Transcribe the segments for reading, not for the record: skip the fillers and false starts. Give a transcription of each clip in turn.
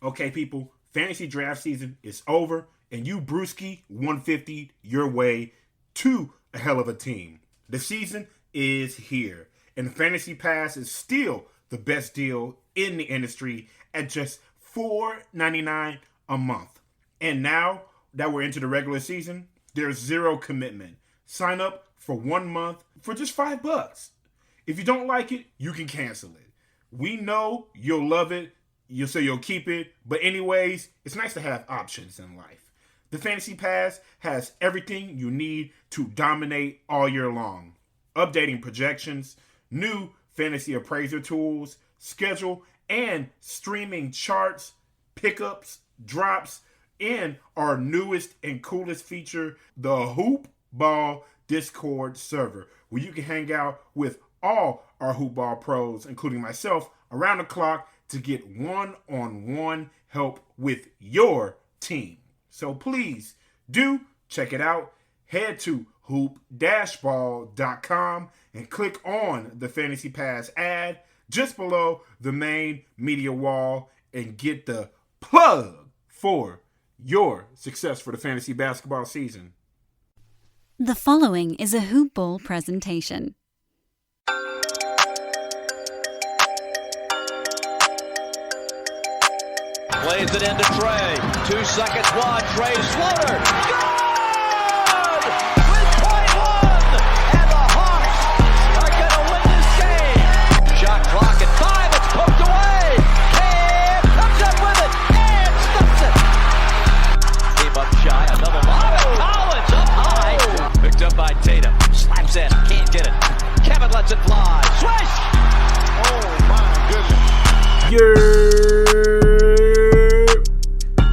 Okay, people, fantasy draft season is over, and you brewski 150 your way to a hell of a team. The season is here, and Fantasy Pass is still the best deal in the industry at just $4.99 a month. And now that we're into the regular season, there's zero commitment. Sign up for 1 month for just $5. If you don't like it, you can cancel it. We know you'll love it. You'll say you'll keep it. But anyways, it's nice to have options in life. The Fantasy Pass has everything you need to dominate all year long. Updating projections, new fantasy appraiser tools, schedule and streaming charts, pickups, drops, and our newest and coolest feature, the Hoop Ball Discord server, where you can hang out with all our Hoop Ball pros, including myself, around the clock to get one-on-one help with your team. So please do check it out. Head to hoop-ball.com and click on the Fantasy Pass ad just below the main media wall and get the plug for your success for the fantasy basketball season. The following is a Hoop Ball presentation. Plays it into Trey. 2 seconds wide. Trey's floater. Good! With .1! And the Hawks are going to win this game. Shot clock at 5. It's poked away. Cam comes up with it and stuffs it. Came up shy. Another lob. Collins up high. Picked up by Tatum. Slaps in. Can't get it. Kevin lets it fly. Swish! Oh, my goodness.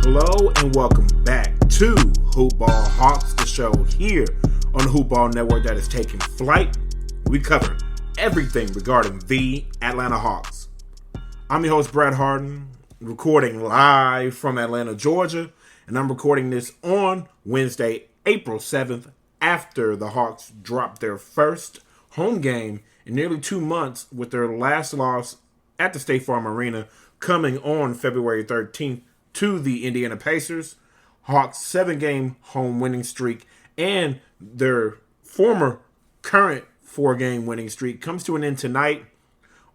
Hello and welcome back to Hoop Ball Hawks, the show here on the Hoop Ball Network that is taking flight. We cover everything regarding the Atlanta Hawks. I'm your host, Brad Hardin, recording live from Atlanta, Georgia, and I'm recording this on Wednesday, April 7th, after the Hawks dropped their first home game in nearly 2 months with their last loss at the State Farm Arena coming on February 13th to the Indiana Pacers. Hawks' 7-game home winning streak and their former current 4-game winning streak comes to an end tonight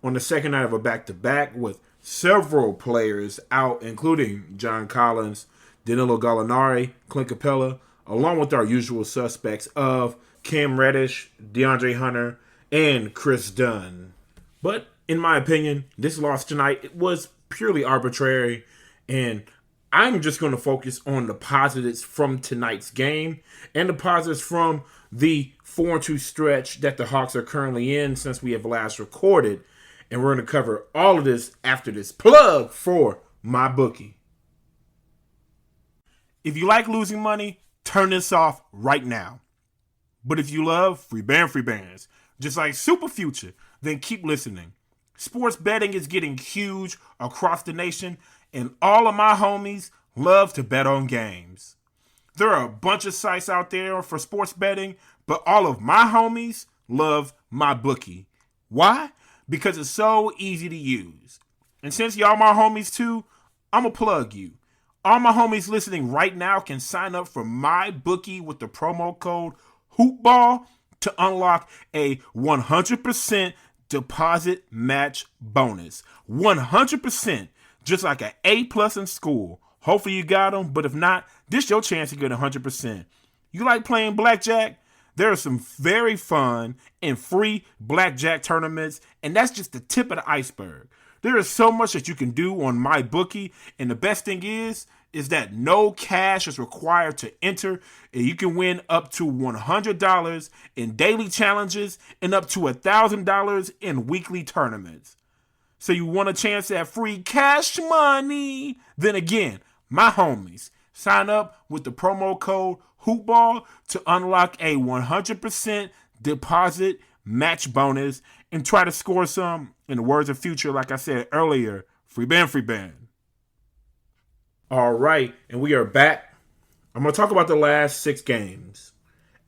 on the second night of a back-to-back with several players out, including John Collins, Danilo Gallinari, Clint Capella, along with our usual suspects of Cam Reddish, DeAndre Hunter, and Chris Dunn. But in my opinion, this loss tonight was purely arbitrary, and I'm just going to focus on the positives from tonight's game and the positives from the 4-2 stretch that the Hawks are currently in since we have last recorded. And we're going to cover all of this after this plug for my bookie. If you like losing money, turn this off right now. But if you love free bands, just like Super Future, then keep listening. Sports betting is getting huge across the nation, and all of my homies love to bet on games. There are a bunch of sites out there for sports betting, but all of my homies love my bookie. Why? Because it's so easy to use. And since y'all my homies too, I'm going to plug you. All my homies listening right now can sign up for my bookie with the promo code HOOPBALL to unlock a 100% deposit match bonus. 100%, just like an A+ in school. Hopefully you got them, but if not, this your chance to get 100%. You like playing blackjack? There are some very fun and free blackjack tournaments, and that's just the tip of the iceberg. There is so much that you can do on my bookie, and the best thing is that no cash is required to enter, and you can win up to $100 in daily challenges and up to $1,000 in weekly tournaments. So you want a chance at free cash money? Then again, my homies, sign up with the promo code HOOPBALL to unlock a 100% deposit match bonus and try to score some, in the words of Future, like I said earlier, free band. All right, and we are back. I'm going to talk about the last 6 games.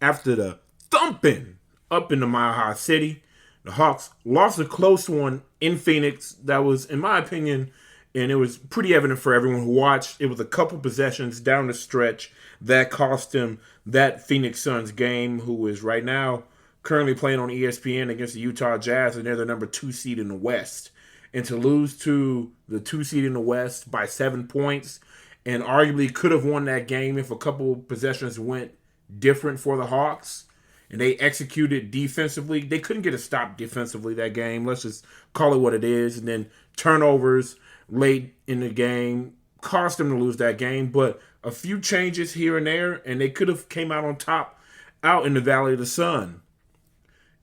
After the thumping up in the Mile High City, the Hawks lost a close one in Phoenix that was, in my opinion, And it was pretty evident for everyone who watched. It was a couple possessions down the stretch that cost him that Phoenix Suns game, who is right now currently playing on ESPN against the Utah Jazz, and they're the number 2 seed in the West. And to lose to the 2 seed in the West by 7 points, and arguably could have won that game if a couple possessions went different for the Hawks, and they executed defensively. They couldn't get a stop defensively that game. Let's just call it what it is. And then turnovers late in the game cost them to lose that game. But a few changes here and there, and they could have came out on top out in the Valley of the Sun.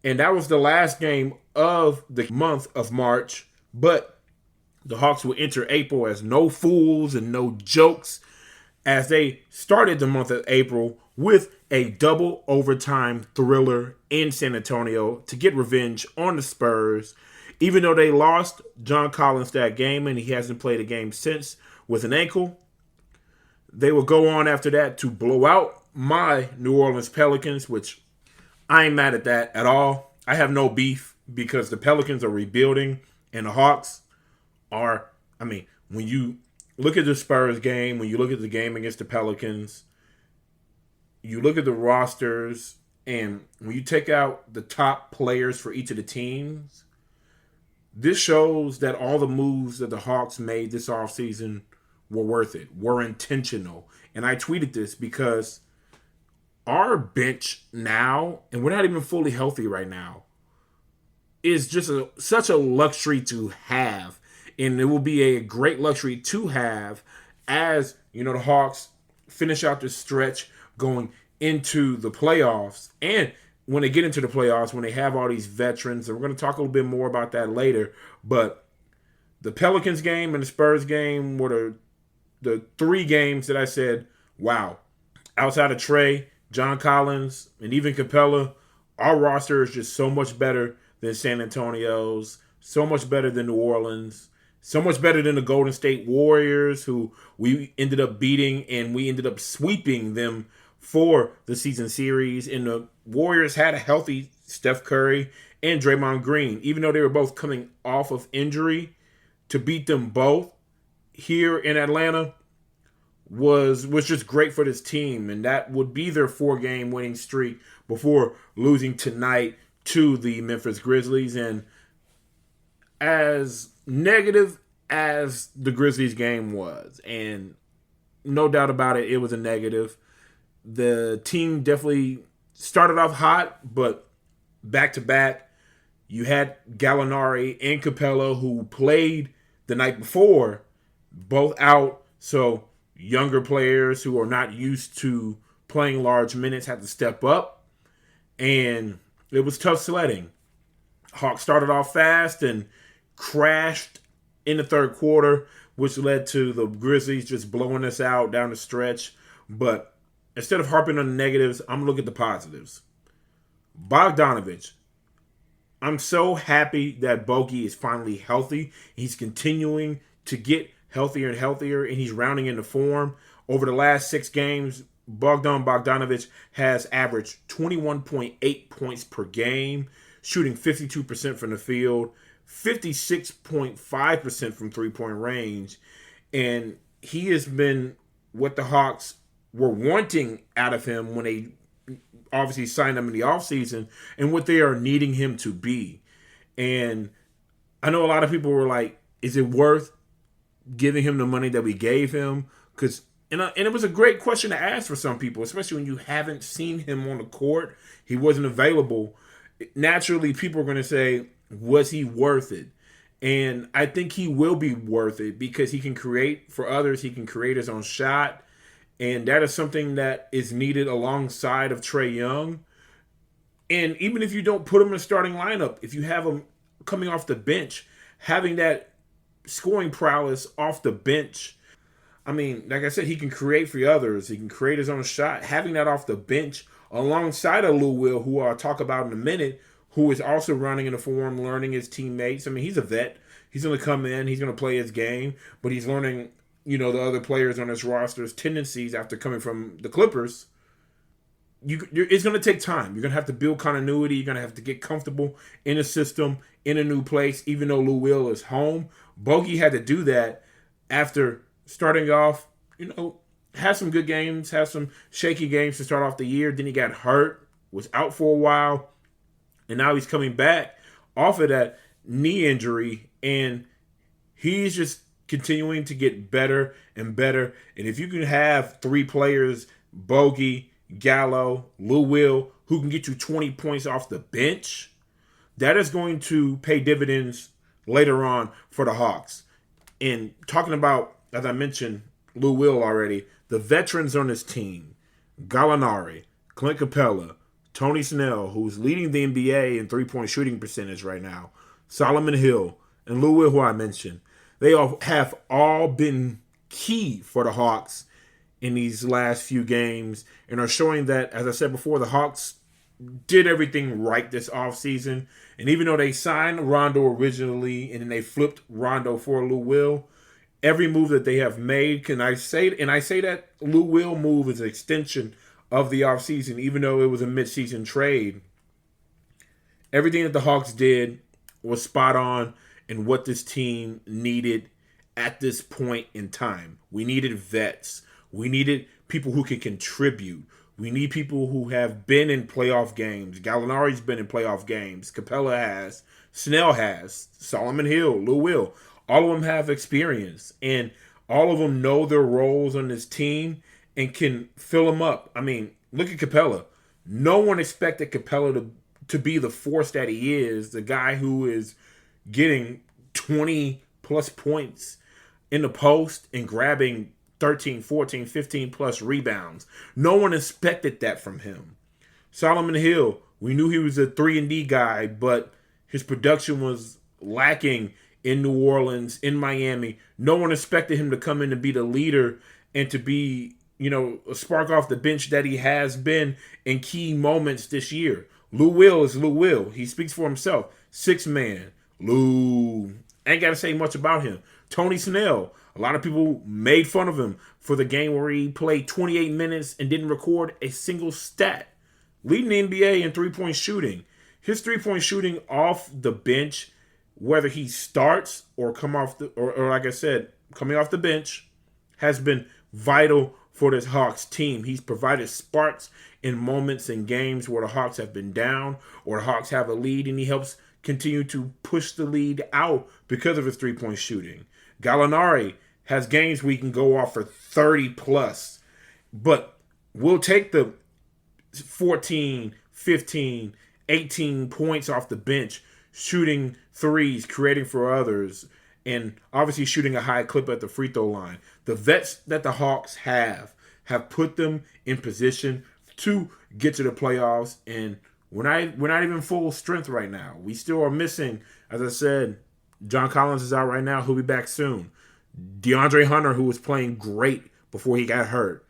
And that was the last game of the month of March. But the Hawks will enter April as no fools and no jokes, as they started the month of April with a double overtime thriller in San Antonio to get revenge on the Spurs. Even though they lost John Collins that game and he hasn't played a game since with an ankle, they will go on after that to blow out my New Orleans Pelicans, which I ain't mad at that at all. I have no beef because the Pelicans are rebuilding and the Hawks are, when you look at the Spurs game, when you look at the game against the Pelicans, you look at the rosters, and when you take out the top players for each of the teams, this shows that all the moves that the Hawks made this offseason were worth it, were intentional. And I tweeted this because our bench now, and we're not even fully healthy right now, is just such a luxury to have. And it will be a great luxury to have as, the Hawks finish out this stretch going into the playoffs. And when they get into the playoffs, when they have all these veterans, and we're going to talk a little bit more about that later, but the Pelicans game and the Spurs game were the 3 games that I said, wow, outside of Trey, John Collins, and even Capella, our roster is just so much better than San Antonio's, so much better than New Orleans, so much better than the Golden State Warriors, who we ended up beating, and we ended up sweeping them for the season series. And the Warriors had a healthy Steph Curry and Draymond Green. Even though they were both coming off of injury, to beat them both here in Atlanta was just great for this team. And that would be their 4-game winning streak before losing tonight to the Memphis Grizzlies. And as negative as the Grizzlies game was, and no doubt about it, it was a negative, the team definitely started off hot, but back-to-back, you had Gallinari and Capella, who played the night before, both out. So younger players who are not used to playing large minutes had to step up, and it was tough sledding. Hawks started off fast and crashed in the third quarter, which led to the Grizzlies just blowing us out down the stretch. But instead of harping on the negatives, I'm going to look at the positives. Bogdanovich. I'm so happy that Bogey is finally healthy. He's continuing to get healthier and healthier, and he's rounding into form. Over the last 6 games, Bogdanovich has averaged 21.8 points per game, shooting 52% from the field, 56.5% from three-point range. And he has been what the Hawks were wanting out of him when they obviously signed him in the offseason, and what they are needing him to be. And I know a lot of people were like, is it worth giving him the money that we gave him? And it was a great question to ask for some people, especially when you haven't seen him on the court. He wasn't available. Naturally, people are going to say, was he worth it? And I think he will be worth it because he can create for others. He can create his own shot. And that is something that is needed alongside of Trae Young. And even if you don't put him in the starting lineup, if you have him coming off the bench, having that scoring prowess off the bench, like I said, he can create for others. He can create his own shot. Having that off the bench alongside of Lou Will, who I'll talk about in a minute, who is also running in the form, learning his teammates. He's a vet. He's going to come in. He's going to play his game. But he's learning, the other players on his roster's tendencies after coming from the Clippers. It's going to take time. You're going to have to build continuity. You're going to have to get comfortable in a system, in a new place, even though Lou Will is home. Bogey had to do that after starting off, had some good games, had some shaky games to start off the year. Then he got hurt, was out for a while, and now he's coming back off of that knee injury, and he's just continuing to get better and better. And if you can have three players, Bogey, Gallo, Lou Will, who can get you 20 points off the bench, that is going to pay dividends later on for the Hawks. And talking about, as I mentioned, Lou Will already, the veterans on this team, Gallinari, Clint Capella, Tony Snell, who's leading the NBA in three-point shooting percentage right now, Solomon Hill, and Lou Will, who I mentioned, they have all been key for the Hawks in these last few games and are showing that, as I said before, the Hawks did everything right this offseason. And even though they signed Rondo originally and then they flipped Rondo for Lou Will, every move that they have made, I say that Lou Will move is an extension of the offseason, even though it was a midseason trade. Everything that the Hawks did was spot on in what this team needed at this point in time. We needed vets. We needed people who can contribute. We need people who have been in playoff games. Gallinari's been in playoff games. Capella has. Snell has. Solomon Hill, Lou Will. All of them have experience. And all of them know their roles on this team and can fill them up. I mean, look at Capella. No one expected Capella to be the force that he is, the guy who is getting 20-plus points in the post and grabbing 13, 14, 15-plus rebounds. No one expected that from him. Solomon Hill, we knew he was a 3-and-D guy, but his production was lacking in New Orleans, in Miami. No one expected him to come in and be the leader and to be, a spark off the bench that he has been in key moments this year. Lou Will is Lou Will. He speaks for himself. 6-man. Lou. Ain't got to say much about him. Tony Snell. A lot of people made fun of him for the game where he played 28 minutes and didn't record a single stat. Leading the NBA in three-point shooting. His three-point shooting off the bench, whether he starts or come off or like I said, coming off the bench, has been vital for this Hawks team. He's provided sparks in moments in games where the Hawks have been down or the Hawks have a lead, and he helps continue to push the lead out because of his three-point shooting. Gallinari has games where he can go off for 30-plus, but we'll take the 14, 15, 18 points off the bench, shooting threes, creating for others, and obviously shooting a high clip at the free throw line. The vets that the Hawks have put them in position to get to the playoffs, and we're not even full strength right now. We still are missing, as I said, John Collins is out right now. He'll be back soon. DeAndre Hunter, who was playing great before he got hurt.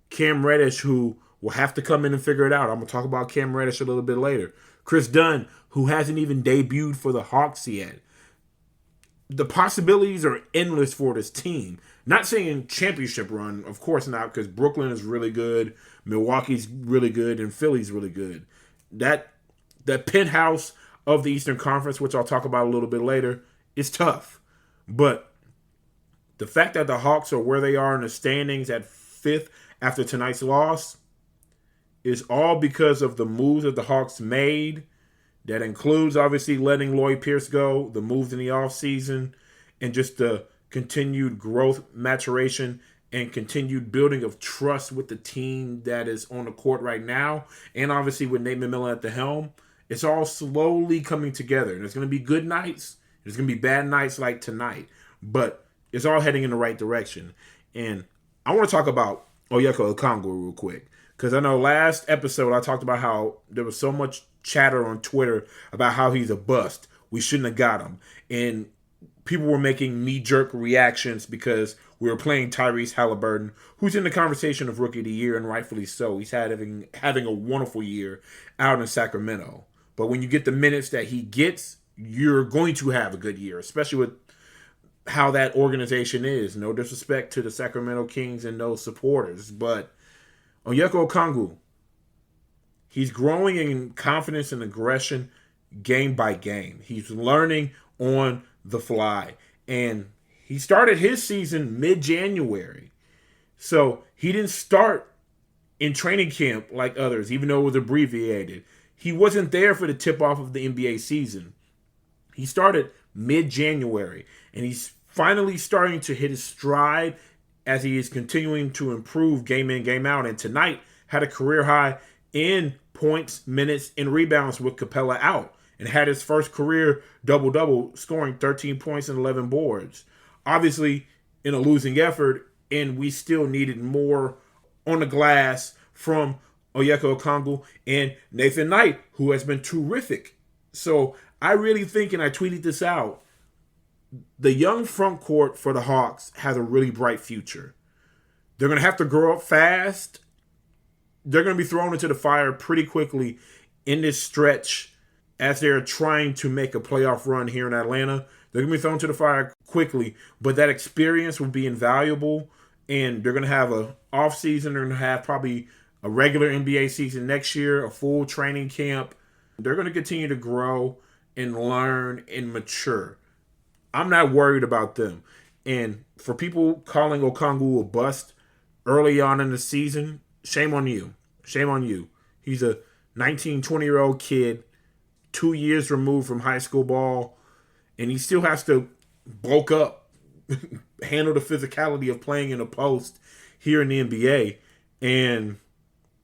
Cam Reddish, who will have to come in and figure it out. I'm going to talk about Cam Reddish a little bit later. Chris Dunn, who hasn't even debuted for the Hawks yet. The possibilities are endless for this team. Not saying championship run, of course not, because Brooklyn is really good, Milwaukee's really good, and Philly's really good. That penthouse of the Eastern Conference, which I'll talk about a little bit later, is tough. But the fact that the Hawks are where they are in the standings at 5th after tonight's loss is all because of the moves that the Hawks made. That includes, obviously, letting Lloyd Pierce go, the moves in the offseason, and just the continued growth, maturation, and continued building of trust with the team that is on the court right now. And obviously with Nate McMillan at the helm, it's all slowly coming together. And there's going to be good nights. There's going to be bad nights like tonight. But it's all heading in the right direction. And I want to talk about Onyeka Okongwu real quick. Because I know last episode I talked about how there was so much chatter on Twitter about how he's a bust. We shouldn't have got him. And people were making knee-jerk reactions because we were playing Tyrese Halliburton, who's in the conversation of Rookie of the Year, and rightfully so. He's having a wonderful year out in Sacramento. But when you get the minutes that he gets, you're going to have a good year, especially with how that organization is. No disrespect to the Sacramento Kings and those supporters, but Onyeka Okongwu, he's growing in confidence and aggression game by game. He's learning on the fly, and he started his season mid-January. So he didn't start in training camp like others, even though it was abbreviated. He wasn't there for the tip-off of the NBA season. He started mid-January, and he's finally starting to hit his stride as he is continuing to improve game in, game out. And tonight had a career high in points, minutes, and rebounds with Capella out, and had his first career double-double, scoring 13 points and 11 boards. Obviously, in a losing effort, and we still needed more on the glass from Onyeka Okongwu and Nathan Knight, who has been terrific. So I really think, and I tweeted this out, the young front court for the Hawks has a really bright future. They're going to have to grow up fast. They're going to be thrown into the fire pretty quickly in this stretch as they're trying to make a playoff run here in Atlanta. They're going to be thrown to the fire quickly, but that experience will be invaluable, and they're going to have an offseason. They're going to have probably a regular NBA season next year, a full training camp. They're going to continue to grow and learn and mature. I'm not worried about them. And for people calling Okongwu a bust early on in the season, shame on you. Shame on you. He's a 19, 20-year-old kid, 2 years removed from high school ball, and he still has to bulk up, handle the physicality of playing in a post here in the NBA. And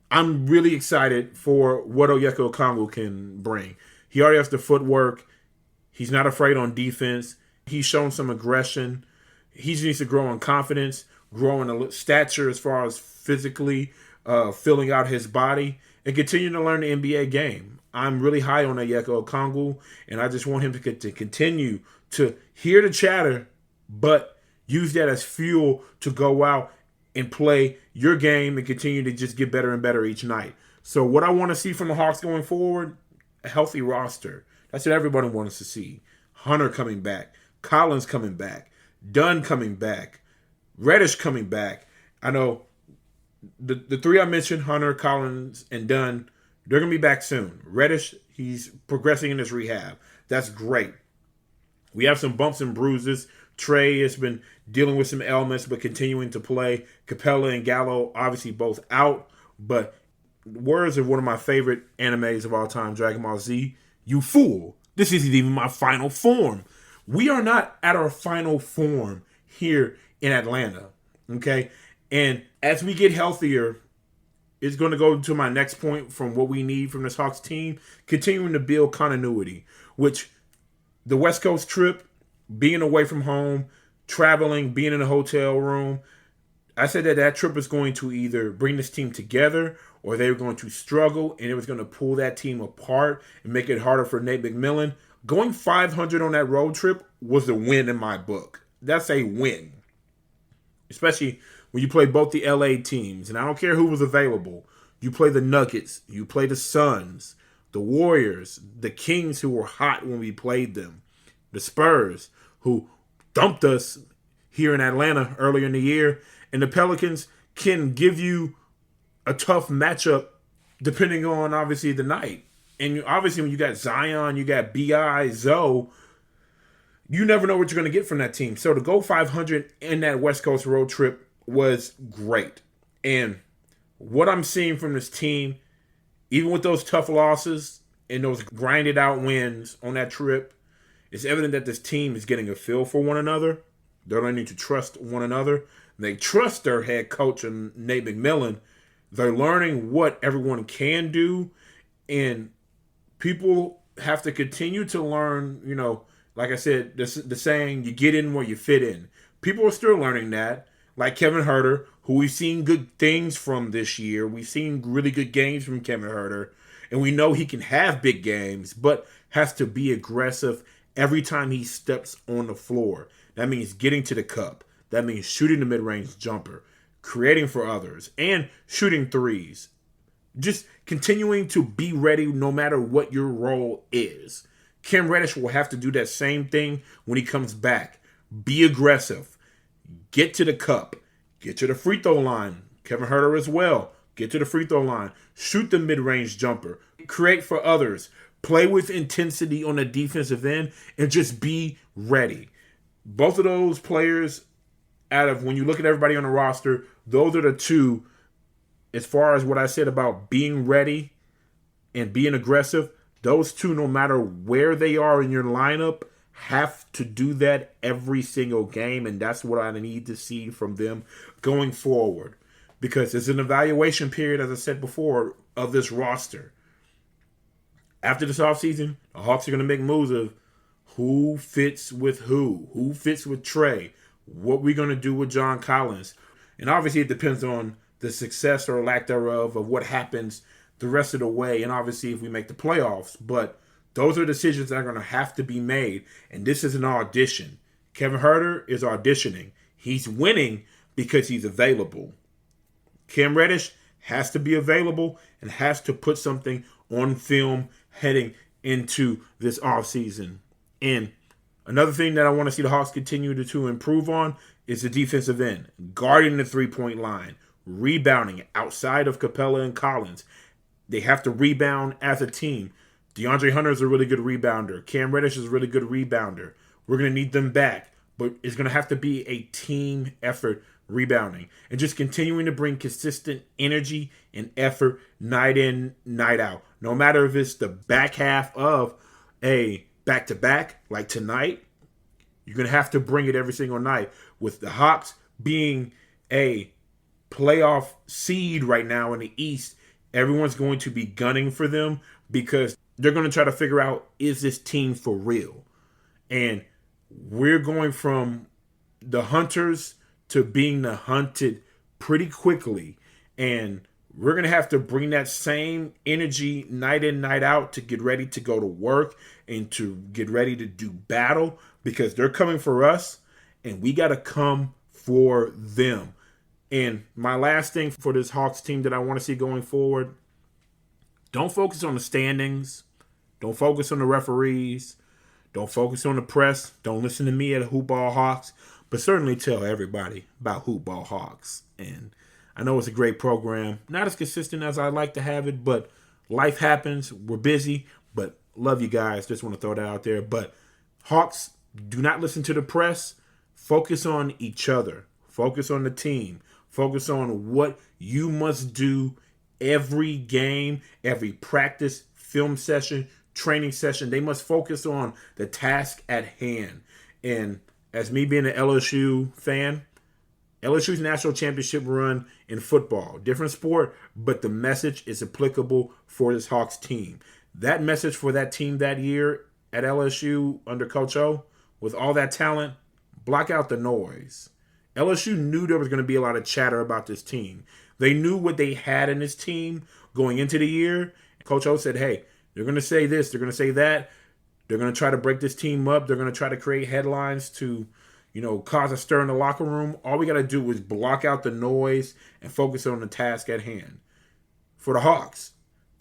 I'm really excited for what Onyeka Okongwu can bring. He already has the footwork. He's not afraid on defense. He's shown some aggression. He just needs to grow in confidence, grow in stature as far as physically filling out his body, and continue to learn the NBA game. I'm really high on Onyeka Okongwu, and I just want him to continue to hear the chatter, but use that as fuel to go out and play your game and continue to just get better and better each night. So what I want to see from the Hawks going forward, a healthy roster. That's what everybody wants to see. Hunter coming back. Collins coming back, Dunn coming back, Reddish coming back. I know the three I mentioned, Hunter, Collins, and Dunn, they're going to be back soon. Reddish, he's progressing in his rehab. That's great. We have some bumps and bruises. Trey has been dealing with some ailments but continuing to play. Capella and Gallo obviously both out, but words of one of my favorite animes of all time, Dragon Ball Z, you fool. This isn't even my final form. We are not at our final form here in Atlanta, okay? And as we get healthier, it's going to go to my next point from what we need from this Hawks team, continuing to build continuity, which the West Coast trip, being away from home, traveling, being in a hotel room, I said that trip is going to either bring this team together or they were going to struggle and it was going to pull that team apart and make it harder for Nate McMillan. Going 500 on that road trip was a win in my book. That's a win. Especially when you play both the LA teams. And I don't care who was available. You play the Nuggets. You play the Suns. The Warriors. The Kings, who were hot when we played them. The Spurs, who dumped us here in Atlanta earlier in the year. And the Pelicans can give you a tough matchup depending on, obviously, the night. And obviously, when you got Zion, you got B.I., Zoe, you never know what you're going to get from that team. So to go 500 in that West Coast road trip was great. And what I'm seeing from this team, even with those tough losses and those grinded out wins on that trip, it's evident that this team is getting a feel for one another. They're learning to trust one another. They trust their head coach, Nate McMillan. They're learning what everyone can do. And people have to continue to learn, like I said, the saying, you get in where you fit in. People are still learning that. Like Kevin Huerter, who we've seen good things from this year. We've seen really good games from Kevin Huerter. And we know he can have big games, but has to be aggressive every time he steps on the floor. That means getting to the cup. That means shooting the mid-range jumper, creating for others, and shooting threes. Just continuing to be ready no matter what your role is. Cam Reddish will have to do that same thing when he comes back. Be aggressive. Get to the cup. Get to the free throw line. Kevin Huerter as well. Get to the free throw line. Shoot the mid-range jumper. Create for others. Play with intensity on the defensive end and just be ready. both of those players, out of when you look at everybody on the roster, those are the two, as far as what I said about being ready and being aggressive, those two, no matter where they are in your lineup, have to do that every single game, and that's what I need to see from them going forward. Because it's an evaluation period, as I said before, of this roster. After this offseason, the Hawks are going to make moves of who fits with who fits with Trey, what we're going to do with John Collins. And obviously it depends on the success or lack thereof of what happens the rest of the way, and obviously if we make the playoffs. But those are decisions that are going to have to be made, and this is an audition. Kevin Huerter is auditioning. He's winning because he's available. Cam Reddish has to be available and has to put something on film heading into this offseason. And another thing that I want to see the Hawks continue to improve on is the defensive end, guarding the three-point line, rebounding outside of Capella and Collins. They have to rebound as a team. DeAndre Hunter is a really good rebounder. Cam Reddish is a really good rebounder. We're going to need them back, but it's going to have to be a team effort rebounding and just continuing to bring consistent energy and effort night in, night out. No matter if it's the back half of a back-to-back like tonight, you're going to have to bring it every single night. With the Hawks being a playoff seed right now in the East, everyone's going to be gunning for them because they're going to try to figure out, is this team for real? And we're going from the hunters to being the hunted pretty quickly. And we're going to have to bring that same energy night in, night out to get ready to go to work and to get ready to do battle, because they're coming for us and we got to come for them. And my last thing for this Hawks team that I want to see going forward, don't focus on the standings. Don't focus on the referees. Don't focus on the press. Don't listen to me at Hoop Ball Hawks. But certainly tell everybody about Hoop Ball Hawks. And I know it's a great program. Not as consistent as I'd like to have it, but life happens. We're busy. But love you guys. Just want to throw that out there. But Hawks, do not listen to the press. Focus on each other. Focus on the team. Focus on what you must do every game, every practice, film session, training session. They must focus on the task at hand. And as me being an LSU fan, LSU's national championship run in football, different sport, but the message is applicable for this Hawks team. That message for that team that year at LSU under Coach O, with all that talent, block out the noise. LSU knew there was going to be a lot of chatter about this team. They knew what they had in this team going into the year. Coach O said, hey, they're going to say this, they're going to say that. They're going to try to break this team up. They're going to try to create headlines to, cause a stir in the locker room. All we got to do is block out the noise and focus on the task at hand. For the Hawks,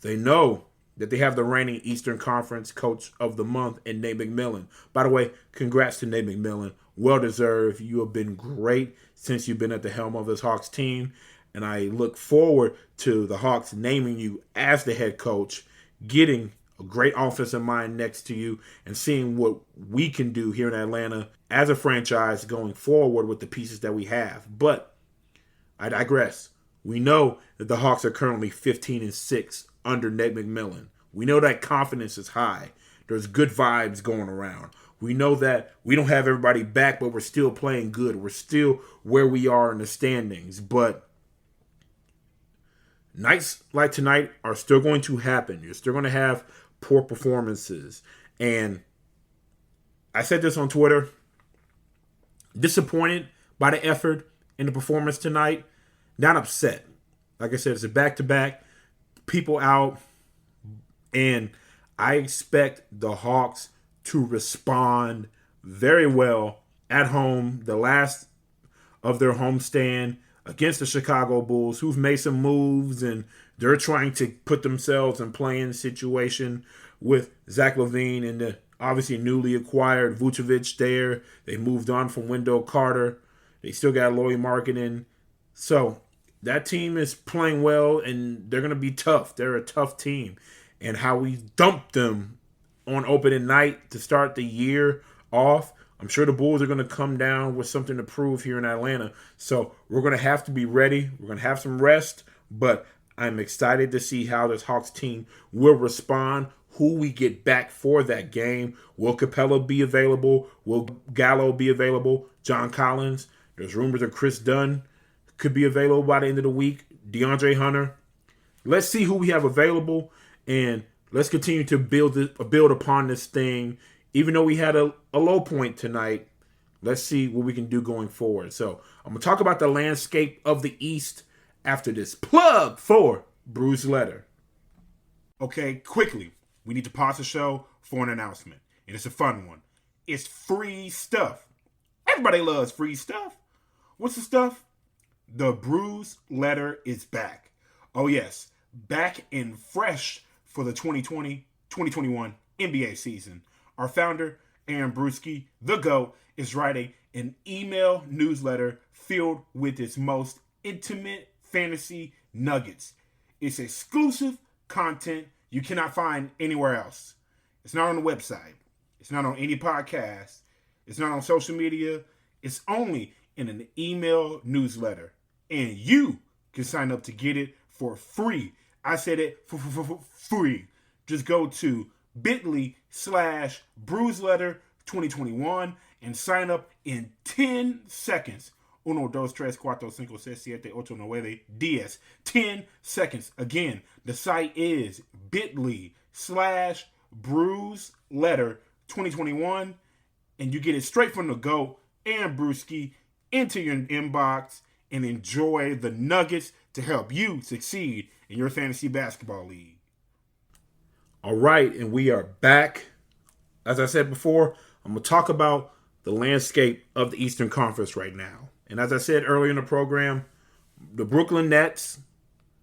they know that they have the reigning Eastern Conference Coach of the Month in Nate McMillan. By the way, congrats to Nate McMillan. Well deserved. You have been great since you've been at the helm of this Hawks team. And I look forward to the Hawks naming you as the head coach, getting a great offensive mind next to you, and seeing what we can do here in Atlanta as a franchise going forward with the pieces that we have. But I digress. We know that the Hawks are currently 15-6 under Nate McMillan. We know that confidence is high. There's good vibes going around. We know that we don't have everybody back, but we're still playing good. We're still where we are in the standings. But nights like tonight are still going to happen. You're still going to have poor performances. And I said this on Twitter. Disappointed by the effort in the performance tonight. Not upset. Like I said, it's a back-to-back. People out. And I expect the Hawks to respond very well at home. The last of their homestand against the Chicago Bulls, who've made some moves, and they're trying to put themselves in playing situation with Zach LaVine and the obviously newly acquired Vucevic there. They moved on from Wendell Carter. They still got Lauri Markkanen. So that team is playing well, and they're going to be tough. They're a tough team. And how we dumped them on opening night to start the year off I'm sure the Bulls are going to come down with something to prove here in Atlanta. So we're going to have to be ready. We're going to have some rest, but I'm excited to see how this Hawks team will respond, who we get back for that game. Will Capella be available? Will Gallo be available? John Collins? There's rumors of Chris Dunn could be available by the end of the week. DeAndre Hunter. Let's see who we have available, and let's continue to build upon this thing. Even though we had a low point tonight, let's see what we can do going forward. So I'm going to talk about the landscape of the East after this plug for Bruce Letter. Okay, quickly, we need to pause the show for an announcement, and it's a fun one. It's free stuff. Everybody loves free stuff. What's the stuff? The Bruce Letter is back. Oh yes, back and fresh for the 2020-2021 NBA season. Our founder, Aaron Brewski, the GOAT, is writing an email newsletter filled with its most intimate fantasy nuggets. It's exclusive content you cannot find anywhere else. It's not on the website. It's not on any podcast. It's not on social media. It's only in an email newsletter. And you can sign up to get it for free. I said it for free. Just go to bit.ly/BruceLetter2021 and sign up in 10 seconds. 1, 2, 3, 4, 5, 6, 7, 8, 9, 10. 10 seconds. Again, the site is bit.ly/BruceLetter2021, and you get it straight from the GOAT and Brewski into your inbox, and enjoy the nuggets to help you succeed in your fantasy basketball league. All right, and we are back. As I said before, I'm going to talk about the landscape of the Eastern Conference right now. And as I said earlier in the program, the Brooklyn Nets,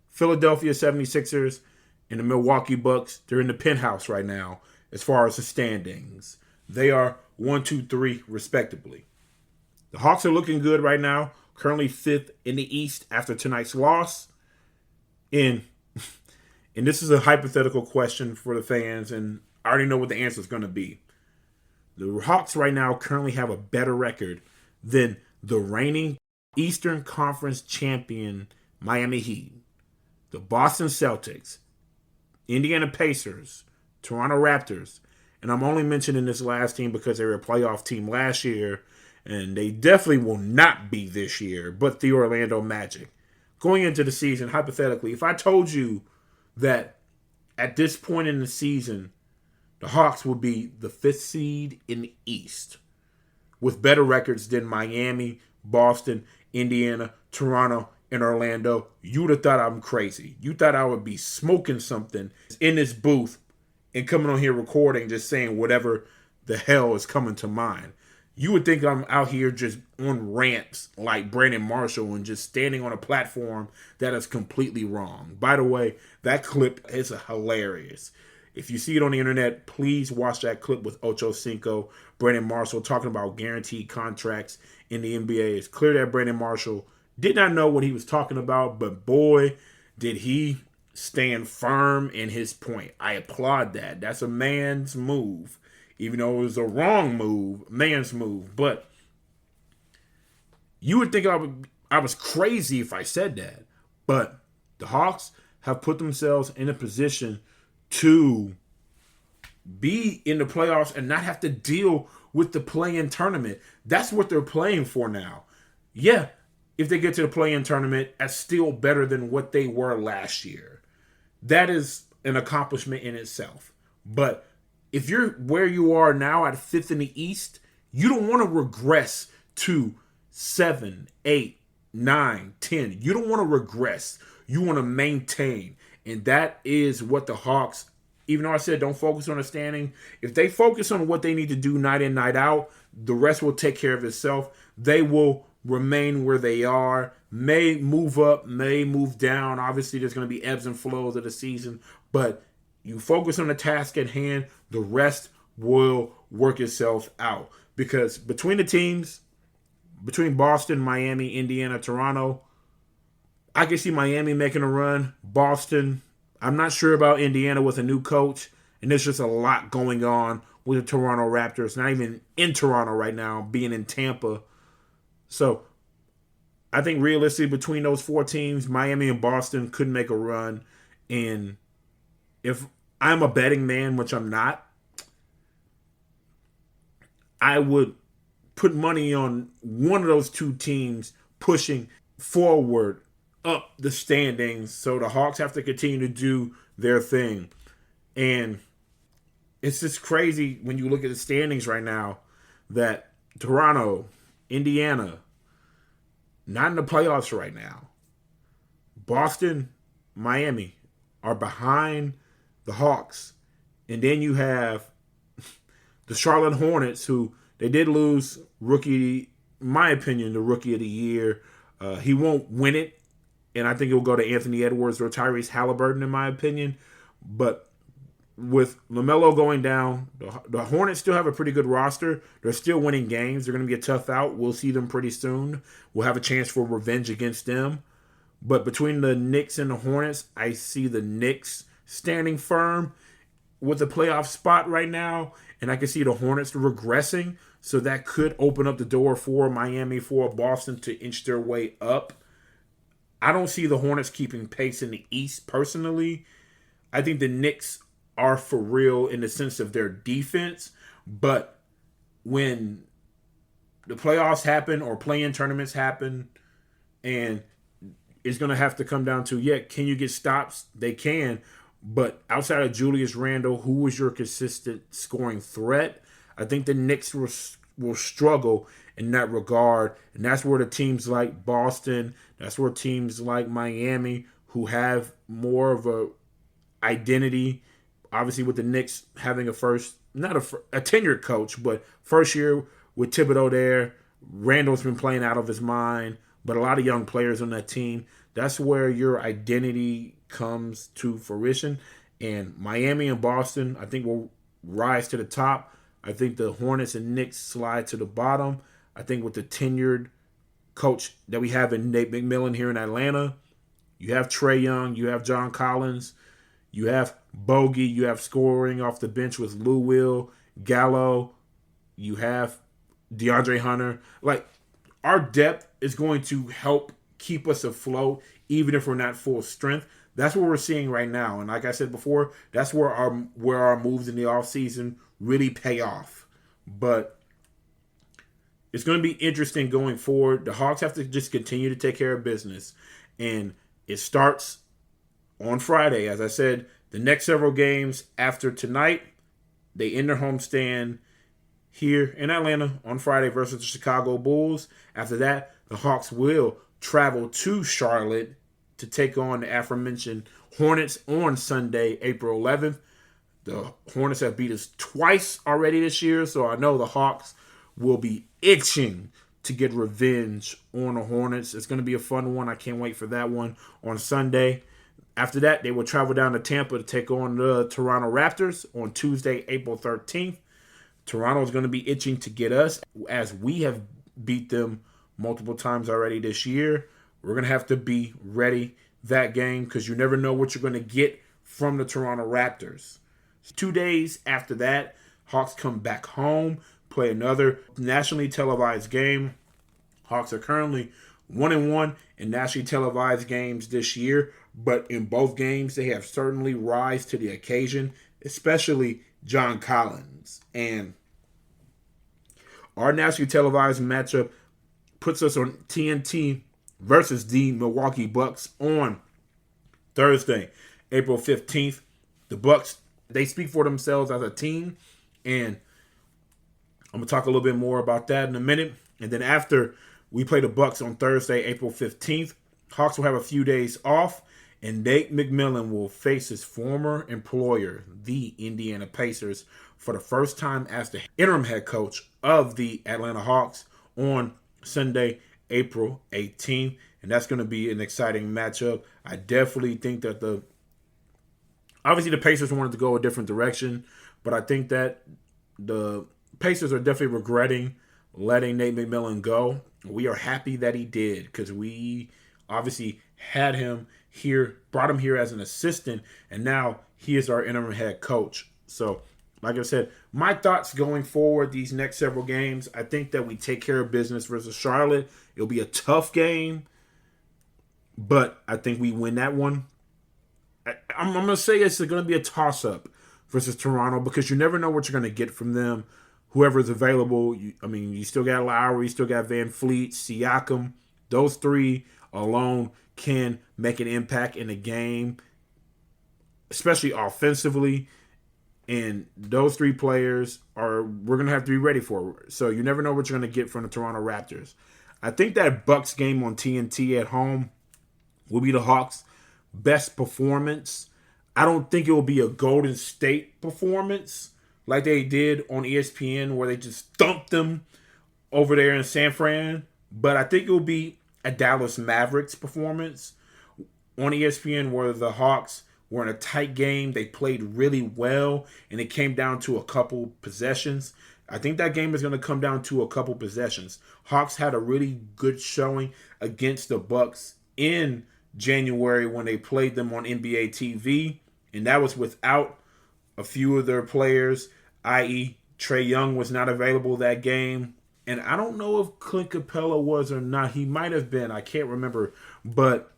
Philadelphia 76ers, and the Milwaukee Bucks, they're in the penthouse right now as far as the standings. They are 1, 2, 3 respectively. The Hawks are looking good right now, currently 5th in the East after tonight's loss. And this is a hypothetical question for the fans, and I already know what the answer is going to be. The Hawks right now currently have a better record than the reigning Eastern Conference champion Miami Heat, the Boston Celtics, Indiana Pacers, Toronto Raptors, and I'm only mentioning this last team because they were a playoff team last year, and they definitely will not be this year, but the Orlando Magic. Going into the season, hypothetically, if I told you that at this point in the season, the Hawks will be the 5th seed in the East with better records than Miami, Boston, Indiana, Toronto, and Orlando, you would have thought I'm crazy. You thought I would be smoking something in this booth and coming on here recording, just saying whatever the hell is coming to mind. You would think I'm out here just on rants like Brandon Marshall and just standing on a platform that is completely wrong. By the way, that clip is hilarious. If you see it on the internet, please watch that clip with Ocho Cinco, Brandon Marshall, talking about guaranteed contracts in the NBA. It's clear that Brandon Marshall did not know what he was talking about, but boy, did he stand firm in his point. I applaud that. That's a man's move. Even though it was a wrong move, man's move. But you would think I was crazy if I said that. But the Hawks have put themselves in a position to be in the playoffs and not have to deal with the play-in tournament. That's what they're playing for now. Yeah, if they get to the play-in tournament, that's still better than what they were last year. That is an accomplishment in itself. But if you're where you are now at 5th in the East, you don't want to regress to 7, 8, 9, 10. You don't want to regress. You want to maintain. And that is what the Hawks, even though I said don't focus on the standing, if they focus on what they need to do night in, night out, the rest will take care of itself. They will remain where they are, may move up, may move down. Obviously, there's going to be ebbs and flows of the season, but you focus on the task at hand, the rest will work itself out. Because between the teams, between Boston, Miami, Indiana, Toronto, I can see Miami making a run. Boston, I'm not sure about Indiana with a new coach. And there's just a lot going on with the Toronto Raptors, not even in Toronto right now, being in Tampa. So I think realistically between those four teams, Miami and Boston could make a run. And if I'm a betting man, which I'm not, I would put money on one of those two teams pushing forward up the standings. So the Hawks have to continue to do their thing. And it's just crazy when you look at the standings right now that Toronto, Indiana, not in the playoffs right now. Boston, Miami are behind the Hawks. And then you have the Charlotte Hornets, who they did lose rookie, in my opinion, the rookie of the year. He won't win it. And I think it will go to Anthony Edwards or Tyrese Halliburton, in my opinion. But with LaMelo going down, the Hornets still have a pretty good roster. They're still winning games. They're going to be a tough out. We'll see them pretty soon. We'll have a chance for revenge against them. But between the Knicks and the Hornets, I see the Knicks standing firm with a playoff spot right now. And I can see the Hornets regressing. So that could open up the door for Miami, for Boston to inch their way up. I don't see the Hornets keeping pace in the East personally. I think the Knicks are for real in the sense of their defense. But when the playoffs happen or play-in tournaments happen, and it's going to have to come down to, can you get stops? They can. But outside of Julius Randle, who was your consistent scoring threat, I think the Knicks will struggle in that regard. And that's where the teams like Boston, that's where teams like Miami, who have more of a identity, obviously with the Knicks having a tenured coach, but first year with Thibodeau there, Randall's been playing out of his mind, but a lot of young players on that team. That's where your identity comes to fruition. And Miami and Boston, I think, will rise to the top. I think the Hornets and Knicks slide to the bottom. I think with the tenured coach that we have in Nate McMillan here in Atlanta, you have Trae Young, you have John Collins, you have Bogey, you have scoring off the bench with Lou Will, Gallo, you have DeAndre Hunter. Like, our depth is going to help keep us afloat, even if we're not full strength. That's what we're seeing right now. And like I said before, that's where our moves in the offseason really pay off. But it's going to be interesting going forward. The Hawks have to just continue to take care of business. And it starts on Friday. As I said, the next several games after tonight, they end their homestand here in Atlanta on Friday versus the Chicago Bulls. After that, the Hawks will travel to Charlotte to take on the aforementioned Hornets on Sunday, April 11th. The Hornets have beat us twice already this year, so I know the Hawks will be itching to get revenge on the Hornets. It's going to be a fun one. I can't wait for that one on Sunday. After that, they will travel down to Tampa to take on the Toronto Raptors on Tuesday, April 13th. Toronto is going to be itching to get us, as we have beat them multiple times already this year. We're going to have to be ready that game because you never know what you're going to get from the Toronto Raptors. 2 days after that, Hawks come back home, play another nationally televised game. Hawks are currently 1-1 in nationally televised games this year, but in both games they have certainly rise to the occasion, especially John Collins. And our nationally televised matchup puts us on TNT versus the Milwaukee Bucks on Thursday, April 15th. The Bucks, they speak for themselves as a team, and I'm going to talk a little bit more about that in a minute. And then after we play the Bucks on Thursday, April 15th, Hawks will have a few days off, and Nate McMillan will face his former employer, the Indiana Pacers, for the first time as the interim head coach of the Atlanta Hawks on Sunday, April 18th. And that's going to be an exciting matchup. I definitely think that obviously the Pacers wanted to go a different direction, but I think that the Pacers are definitely regretting letting Nate McMillan go. We are happy that he did because we obviously had him here, brought him here as an assistant, and now he is our interim head coach. So like I said, my thoughts going forward these next several games, I think that we take care of business versus Charlotte. It'll be a tough game, but I think we win that one. I'm going to say it's going to be a toss-up versus Toronto because you never know what you're going to get from them. Whoever's available, you still got Lowry, you still got Van Fleet, Siakam. Those three alone can make an impact in a game, especially offensively. And those three players we're going to have to be ready for. So you never know what you're going to get from the Toronto Raptors. I think that Bucks game on TNT at home will be the Hawks' best performance. I don't think it will be a Golden State performance like they did on ESPN where they just thumped them over there in San Fran. But I think it will be a Dallas Mavericks performance on ESPN where the Hawks were in a tight game. They played really well, and it came down to a couple possessions. I think that game is going to come down to a couple possessions. Hawks had a really good showing against the Bucks in January when they played them on NBA TV, and that was without a few of their players, i.e. Trae Young was not available that game. And I don't know if Clint Capella was or not. He might have been. I can't remember. But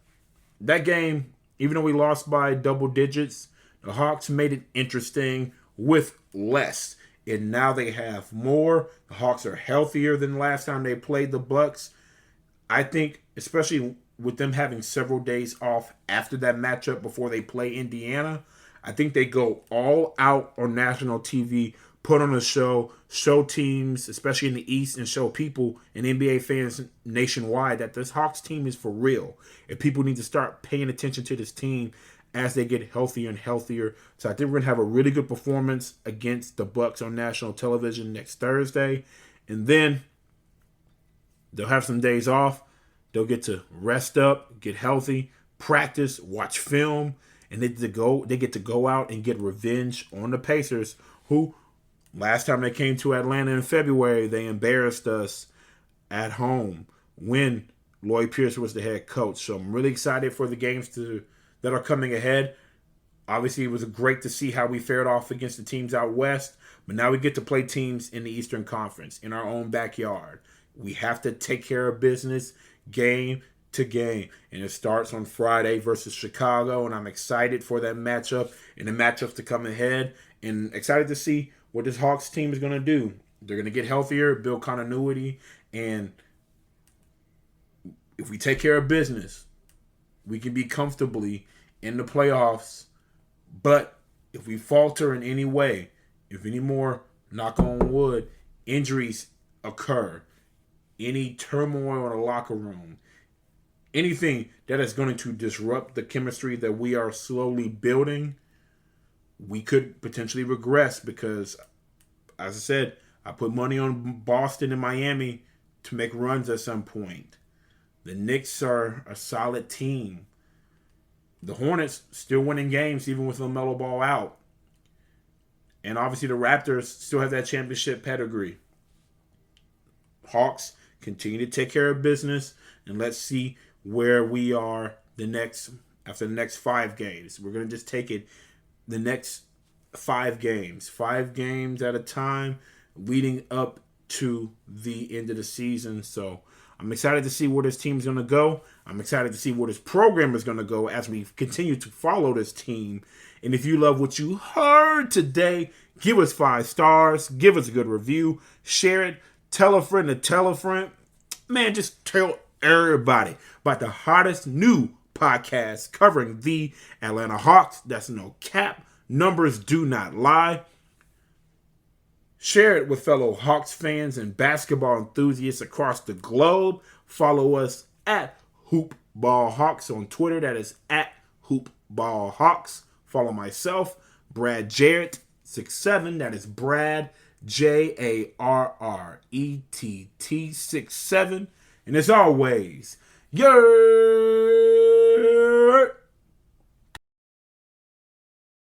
that game, even though we lost by double digits, the Hawks made it interesting with less. And now they have more. The Hawks are healthier than last time they played the Bucks. I think, especially with them having several days off after that matchup before they play Indiana, I think they go all out on national TV, put on a show teams, especially in the East, and show people and NBA fans nationwide that this Hawks team is for real. And people need to start paying attention to this team as they get healthier and healthier. So I think we're going to have a really good performance against the Bucks on national television next Thursday. And then they'll have some days off. They'll get to rest up, get healthy, practice, watch film, and they get to go out and get revenge on the Pacers, who last time they came to Atlanta in February, they embarrassed us at home when Lloyd Pierce was the head coach. So I'm really excited for the games that are coming ahead. Obviously, it was great to see how we fared off against the teams out west, but now we get to play teams in the Eastern Conference in our own backyard. We have to take care of business game to game, and it starts on Friday versus Chicago, and I'm excited for that matchup and the matchups to come ahead, and excited to see what this Hawks team is going to do. They're going to get healthier, build continuity, and if we take care of business, we can be comfortably in the playoffs. But if we falter in any way, if any more, knock on wood, injuries occur, any turmoil in the locker room, anything that is going to disrupt the chemistry that we are slowly building, we could potentially regress because, as I said, I put money on Boston and Miami to make runs at some point. The Knicks are a solid team. The Hornets still winning games even with LaMelo Ball out. And obviously the Raptors still have that championship pedigree. Hawks continue to take care of business, and let's see where we are after the next 5 games. We're going to just take it the next 5 games. 5 games at a time leading up to the end of the season. So I'm excited to see where this team is going to go. I'm excited to see where this program is going to go as we continue to follow this team. And if you love what you heard today, give us 5 stars. Give us a good review. Share it. Tell a friend to tell a friend. Man, just tell everybody about the hottest new podcast covering the Atlanta Hawks. That's no cap. Numbers do not lie. Share it with fellow Hawks fans and basketball enthusiasts across the globe. Follow us at HoopBallHawks on Twitter. That is at HoopBallHawks. Follow myself, Brad Jarrett 67. That is Brad Jarrett 67. And as always, you're